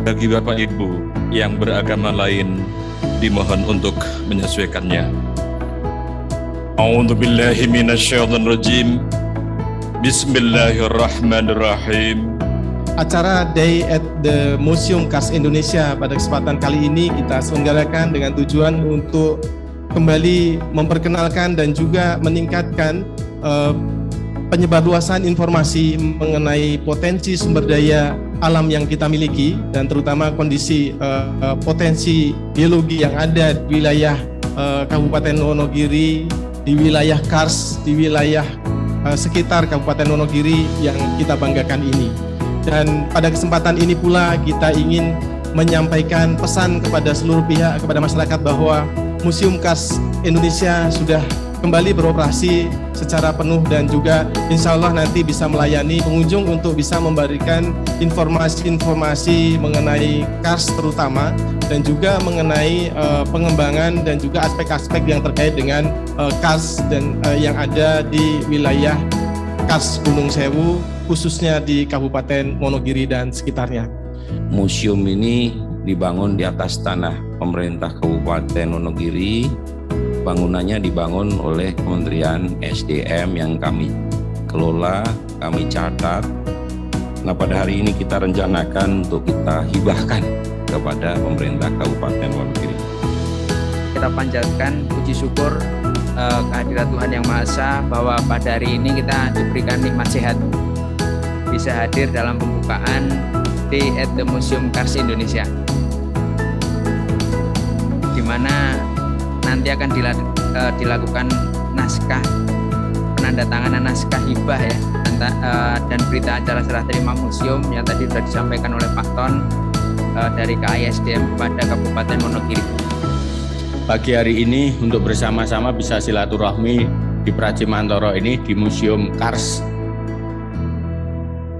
Bagi Bapak Ibu yang beragama lain, dimohon untuk menyesuaikannya. A'udzu billahi minasyaitonir rajim. Bismillahirrahmanirrahim. Acara Day at the Museum Kars Indonesia pada kesempatan kali ini kita selenggarakan dengan tujuan untuk kembali memperkenalkan dan juga meningkatkan penyebarluasan informasi mengenai potensi sumber daya alam yang kita miliki dan terutama kondisi potensi geologi yang ada di wilayah Kabupaten Wonogiri, di wilayah Kars, di wilayah sekitar Kabupaten Wonogiri yang kita banggakan ini. Dan pada kesempatan ini pula kita ingin menyampaikan pesan kepada seluruh pihak, kepada masyarakat bahwa Museum Kars Indonesia sudah kembali beroperasi secara penuh dan juga insya Allah nanti bisa melayani pengunjung untuk bisa memberikan informasi-informasi mengenai Kars terutama dan juga mengenai pengembangan dan juga aspek-aspek yang terkait dengan Kars dan yang ada di wilayah Kars Gunung Sewu, khususnya di Kabupaten Wonogiri dan sekitarnya. Museum ini dibangun di atas tanah pemerintah Kabupaten Wonogiri. Bangunannya dibangun oleh Kementerian SDM yang kami kelola, kami catat. Nah, pada hari ini kita rencanakan untuk kita hibahkan kepada pemerintah Kabupaten Wonogiri. Kita panjatkan puji syukur kehadirat Tuhan Yang Maha Esa bahwa pada hari ini kita diberikan nikmat sehat, bisa hadir dalam pembukaan Day at the Museum Kars Indonesia, di mana nanti akan dilakukan penandatanganan naskah hibah ya, dan berita acara serah terima museum yang tadi sudah disampaikan oleh Pak Ton dari KAI/SDM kepada Kabupaten Wonogiri. Pagi hari ini untuk bersama-sama bisa silaturahmi di Pracimantoro ini di Museum Kars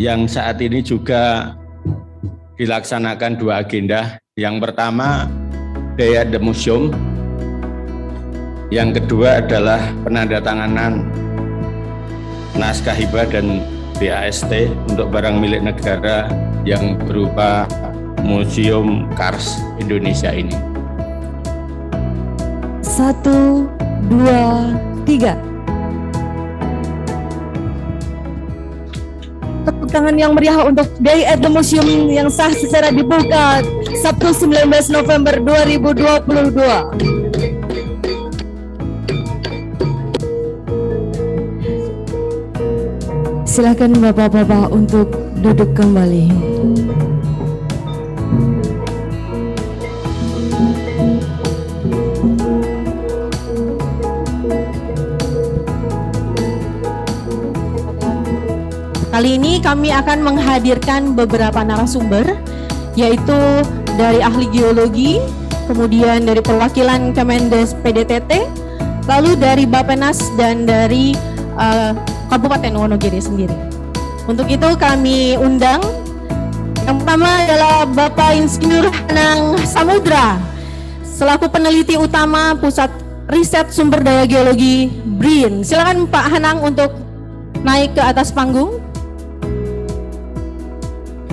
yang saat ini juga dilaksanakan dua agenda. Yang pertama Day at the Museum, yang kedua adalah penandatanganan naskah hibah dan BAST untuk barang milik negara yang berupa Museum Kars Indonesia ini. 1, 2, 3. Tepuk tangan yang meriah untuk Day at the Museum yang sah secara dibuka Sabtu 19 November 2022. Silakan Bapak-bapak untuk duduk kembali. Kali ini kami akan menghadirkan beberapa narasumber, yaitu dari ahli geologi, kemudian dari perwakilan Kemendes PDTT, lalu dari Bappenas dan dari Kabupaten Wonogiri sendiri. Untuk itu kami undang yang pertama adalah Bapak Insinyur Hanang Samudra selaku peneliti utama Pusat Riset Sumber Daya Geologi BRIN. Silakan Pak Hanang untuk naik ke atas panggung.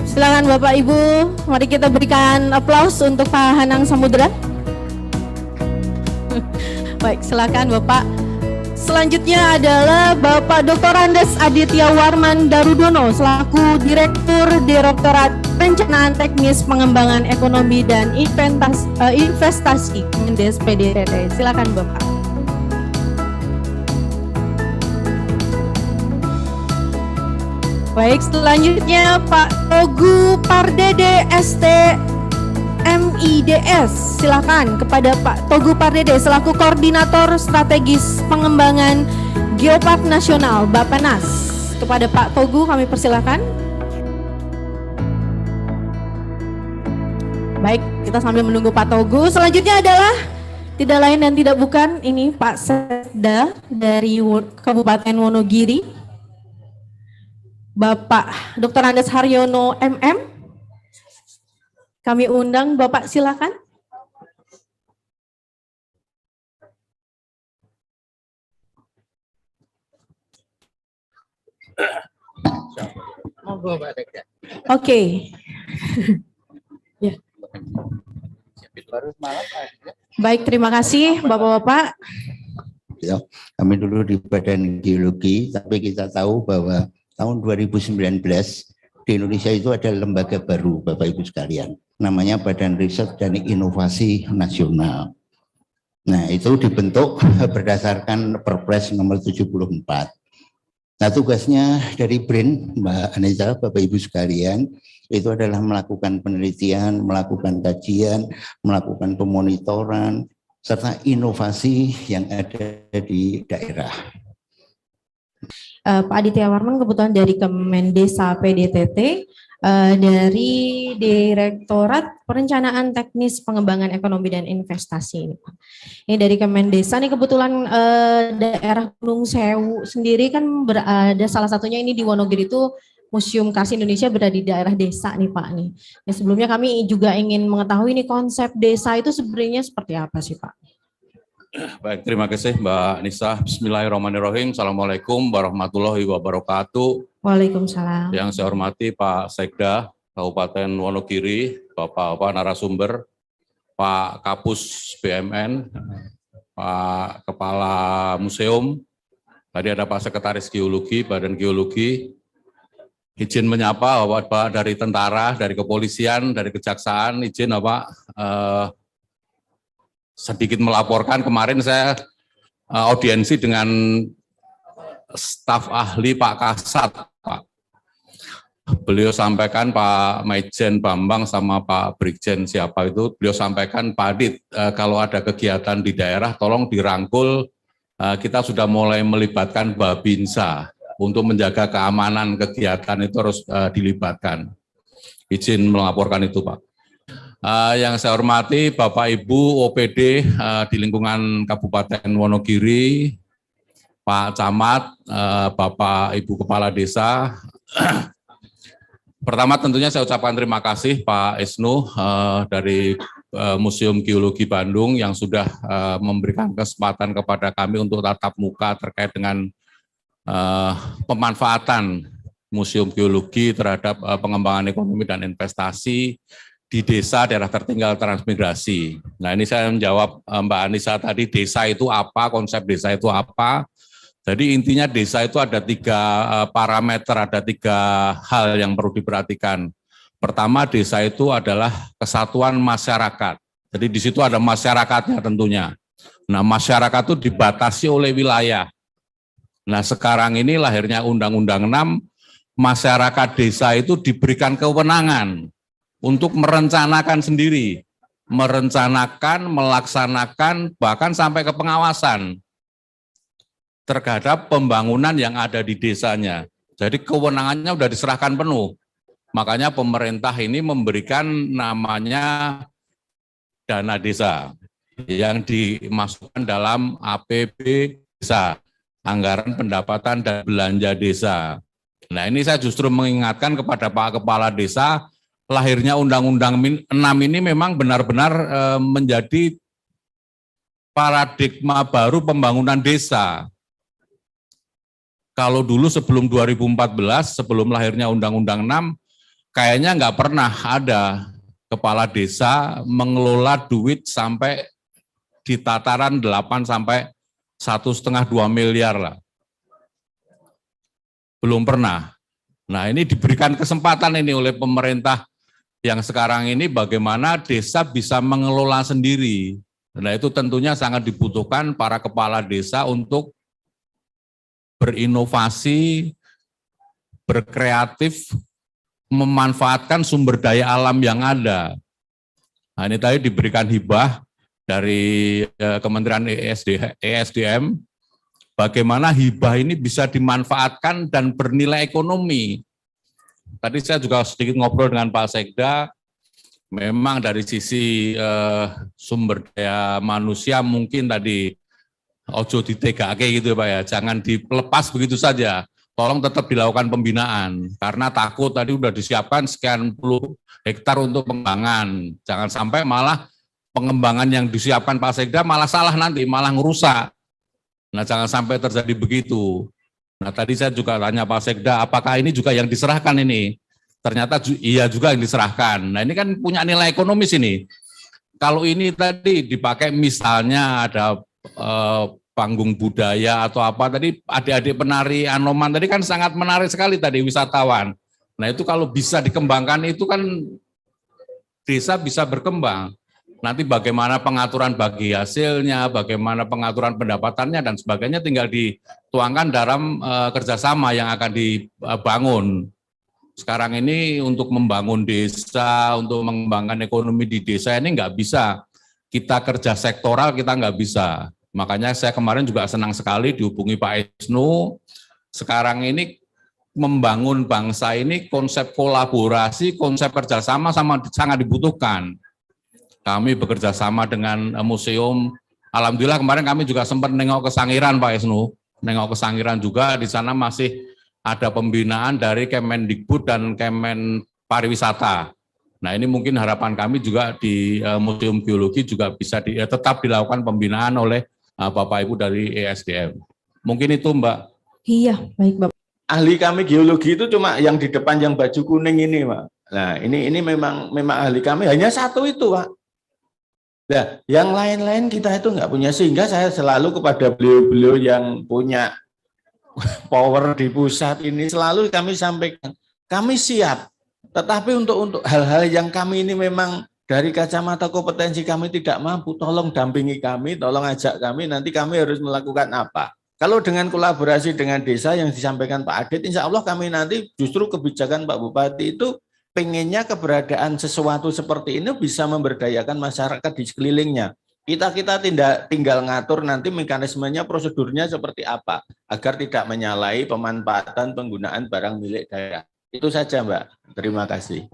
Silakan Bapak Ibu, mari kita berikan aplaus untuk Pak Hanang Samudra. Baik, silakan Bapak. Selanjutnya adalah Bapak Dr. Andes Aditya Warman Darudono selaku Direktur Direktorat Perencanaan Teknis Pengembangan Ekonomi dan Investasi Kemendes PDTT. Silakan Bapak. Baik, selanjutnya Pak Togu Pardede ST MIDS. Silakan kepada Pak Togu Pardede selaku Koordinator Strategis Pengembangan Geopark Nasional Bappenas. Kepada Pak Togu kami persilakan. Baik, kita sambil menunggu Pak Togu. Selanjutnya adalah tidak lain dan tidak bukan ini Pak Setda dari Kabupaten Wonogiri. Bapak Dr. Andes Haryono MM, kami undang Bapak, silakan. Oke. Ya. Baik, terima kasih Bapak-Bapak. Ya, kami dulu di Badan Geologi, tapi kita tahu bahwa tahun 2019 di Indonesia itu ada lembaga baru, Bapak Ibu sekalian, namanya Badan Riset dan Inovasi Nasional. Nah, itu dibentuk berdasarkan Perpres nomor 74. Nah, tugasnya dari BRIN, Mbak Anissa, Bapak Ibu sekalian, itu adalah melakukan penelitian, melakukan kajian, melakukan pemonitoran, serta inovasi yang ada di daerah. Pak Aditya Warman kebetulan dari Kemendesa PDTT, dari Direktorat Perencanaan Teknis Pengembangan Ekonomi dan Investasi ini, Pak. Ini dari Kemendesa nih kebetulan daerah Gunung Sewu sendiri kan berada, salah satunya ini di Wonogiri itu Museum Karsi Indonesia berada di daerah desa nih Pak nih. Ya, sebelumnya kami juga ingin mengetahui nih konsep desa itu sebenarnya seperti apa sih Pak? Baik, terima kasih Mbak Nisa. Bismillahirrahmanirrahim. Assalamualaikum warahmatullahi wabarakatuh. Waalaikumsalam. Yang saya hormati Pak Sekda Kabupaten Wonogiri, Bapak narasumber, Pak Kapus BMN, Pak Kepala Museum, tadi ada Pak Sekretaris Geologi, Badan Geologi. Izin menyapa Bapak dari tentara, dari kepolisian, dari kejaksaan, izin Bapak sedikit melaporkan. Kemarin saya audiensi dengan staf ahli Pak Kasat, Pak. Beliau sampaikan Pak Maijen Bambang sama Pak Brigjen siapa itu, beliau sampaikan Pak Adit, kalau ada kegiatan di daerah tolong dirangkul, kita sudah mulai melibatkan Babinsa untuk menjaga keamanan kegiatan itu harus dilibatkan. Izin melaporkan itu Pak. Yang saya hormati Bapak Ibu OPD di lingkungan Kabupaten Wonogiri, Pak Camat, Bapak Ibu Kepala Desa. Pertama tentunya saya ucapkan terima kasih Pak Isnu dari Museum Geologi Bandung yang sudah memberikan kesempatan kepada kami untuk tatap muka terkait dengan pemanfaatan Museum Geologi terhadap pengembangan ekonomi dan investasi di desa daerah tertinggal transmigrasi. Nah ini saya menjawab Mbak Anissa tadi, desa itu apa, konsep desa itu apa. Jadi intinya desa itu ada 3 parameter, ada 3 hal yang perlu diperhatikan. Pertama, desa itu adalah kesatuan masyarakat. Jadi di situ ada masyarakatnya tentunya. Nah masyarakat itu dibatasi oleh wilayah. Nah sekarang ini lahirnya Undang-Undang 6, masyarakat desa itu diberikan kewenangan untuk merencanakan sendiri, merencanakan, melaksanakan, bahkan sampai ke pengawasan terhadap pembangunan yang ada di desanya. Jadi kewenangannya sudah diserahkan penuh. Makanya pemerintah ini memberikan namanya dana desa yang dimasukkan dalam APB desa, anggaran pendapatan dan belanja desa. Nah ini saya justru mengingatkan kepada Pak Kepala Desa, lahirnya Undang-Undang 6 ini memang benar-benar menjadi paradigma baru pembangunan desa. Kalau dulu sebelum 2014, sebelum lahirnya Undang-Undang 6, kayaknya nggak pernah ada kepala desa mengelola duit sampai di tataran 8 sampai 1,5-2 miliar lah. Belum pernah. Nah ini diberikan kesempatan ini oleh pemerintah yang sekarang ini bagaimana desa bisa mengelola sendiri. Nah itu tentunya sangat dibutuhkan para kepala desa untuk berinovasi, berkreatif, memanfaatkan sumber daya alam yang ada. Nah ini tadi diberikan hibah dari Kementerian ESDM, bagaimana hibah ini bisa dimanfaatkan dan bernilai ekonomi. Tadi saya juga sedikit ngobrol dengan Pak Sekda, memang dari sisi sumber daya manusia mungkin tadi ojo ditegake gitu Pak ya, jangan dilepas begitu saja, tolong tetap dilakukan pembinaan, karena takut tadi udah disiapkan sekian puluh hektar untuk pengembangan, jangan sampai malah pengembangan yang disiapkan Pak Sekda malah salah nanti, malah ngerusak. Nah jangan sampai terjadi begitu. Nah tadi saya juga tanya Pak Sekda, apakah ini juga yang diserahkan ini ternyata iya juga yang diserahkan. Nah ini kan punya nilai ekonomis ini. Kalau ini tadi dipakai misalnya ada panggung budaya atau apa tadi, adik-adik penari Anoman tadi kan sangat menarik sekali tadi wisatawan. Nah itu kalau bisa dikembangkan itu kan desa bisa berkembang. Nanti bagaimana pengaturan bagi hasilnya, bagaimana pengaturan pendapatannya dan sebagainya tinggal dituangkan dalam kerjasama yang akan dibangun. Sekarang ini untuk membangun desa, untuk mengembangkan ekonomi di desa ini nggak bisa. Kita kerja sektoral kita nggak bisa. Makanya saya kemarin juga senang sekali dihubungi Pak Isnu. Sekarang ini membangun bangsa ini konsep kolaborasi, konsep kerjasama sangat dibutuhkan. Kami bekerja sama dengan museum. Alhamdulillah kemarin kami juga sempat nengok ke Sangiran Pak Isnu. Nengok ke Sangiran juga, di sana masih ada pembinaan dari Kemendikbud dan Kemen Pariwisata. Nah ini mungkin harapan kami juga di Museum Geologi juga bisa tetap dilakukan pembinaan oleh Bapak Ibu dari ESDM. Mungkin itu Mbak. Iya, baik Bapak. Ahli kami geologi itu cuma yang di depan yang baju kuning ini, Pak. Nah, ini memang ahli kami hanya satu itu, Pak. Nah, yang lain-lain kita itu nggak punya, sehingga saya selalu kepada beliau-beliau yang punya power di pusat ini selalu kami sampaikan, kami siap. Tetapi untuk hal-hal yang kami ini memang dari kacamata kompetensi kami tidak mampu, tolong dampingi kami, tolong ajak kami, nanti kami harus melakukan apa. Kalau dengan kolaborasi dengan desa yang disampaikan Pak Adit, insya Allah kami nanti justru kebijakan Pak Bupati itu pengennya keberadaan sesuatu seperti ini bisa memberdayakan masyarakat di sekelilingnya. Kita tinggal ngatur nanti mekanismenya, prosedurnya seperti apa, agar tidak menyalahi pemanfaatan penggunaan barang milik daerah. Itu saja Mbak, terima kasih.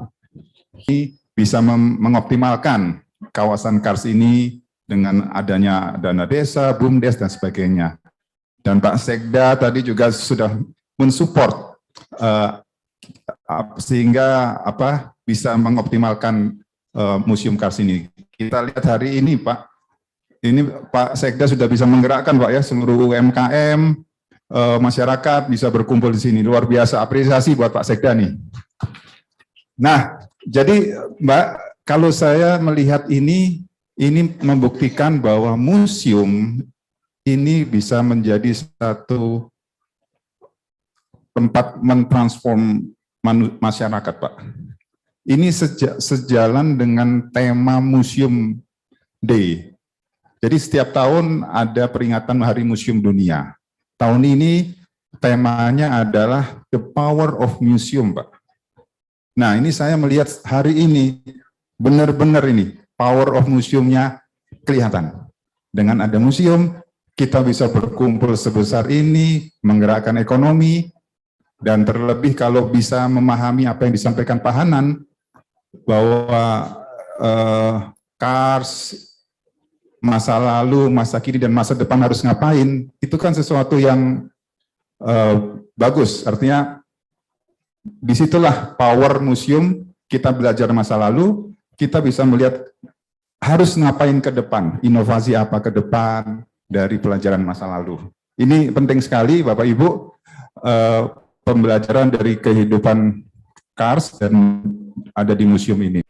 Bisa mengoptimalkan kawasan Kars ini dengan adanya dana desa, BUMDes dan sebagainya. Dan Pak Sekda tadi juga sudah mensupport sehingga bisa mengoptimalkan Museum Kars ini. Kita lihat hari ini Pak, ini Pak Sekda sudah bisa menggerakkan Pak ya seluruh UMKM, masyarakat bisa berkumpul di sini. Luar biasa, apresiasi buat Pak Sekda nih. Nah, jadi Mbak, kalau saya melihat ini membuktikan bahwa museum ini bisa menjadi satu tempat mentransform masyarakat, Pak. Ini sejalan dengan tema Museum Day. Jadi setiap tahun ada peringatan Hari Museum Dunia. Tahun ini temanya adalah The Power of Museum, Pak. Nah, ini saya melihat hari ini benar-benar ini power of museumnya kelihatan. Dengan ada museum, kita bisa berkumpul sebesar ini, menggerakkan ekonomi, dan terlebih kalau bisa memahami apa yang disampaikan Pak Hanan, bahwa Kars, masa lalu, masa kini, dan masa depan harus ngapain, itu kan sesuatu yang bagus. Artinya, disitulah power museum, kita belajar masa lalu, kita bisa melihat harus ngapain ke depan, inovasi apa ke depan dari pelajaran masa lalu. Ini penting sekali Bapak Ibu, pembelajaran dari kehidupan Kars dan ada di museum ini.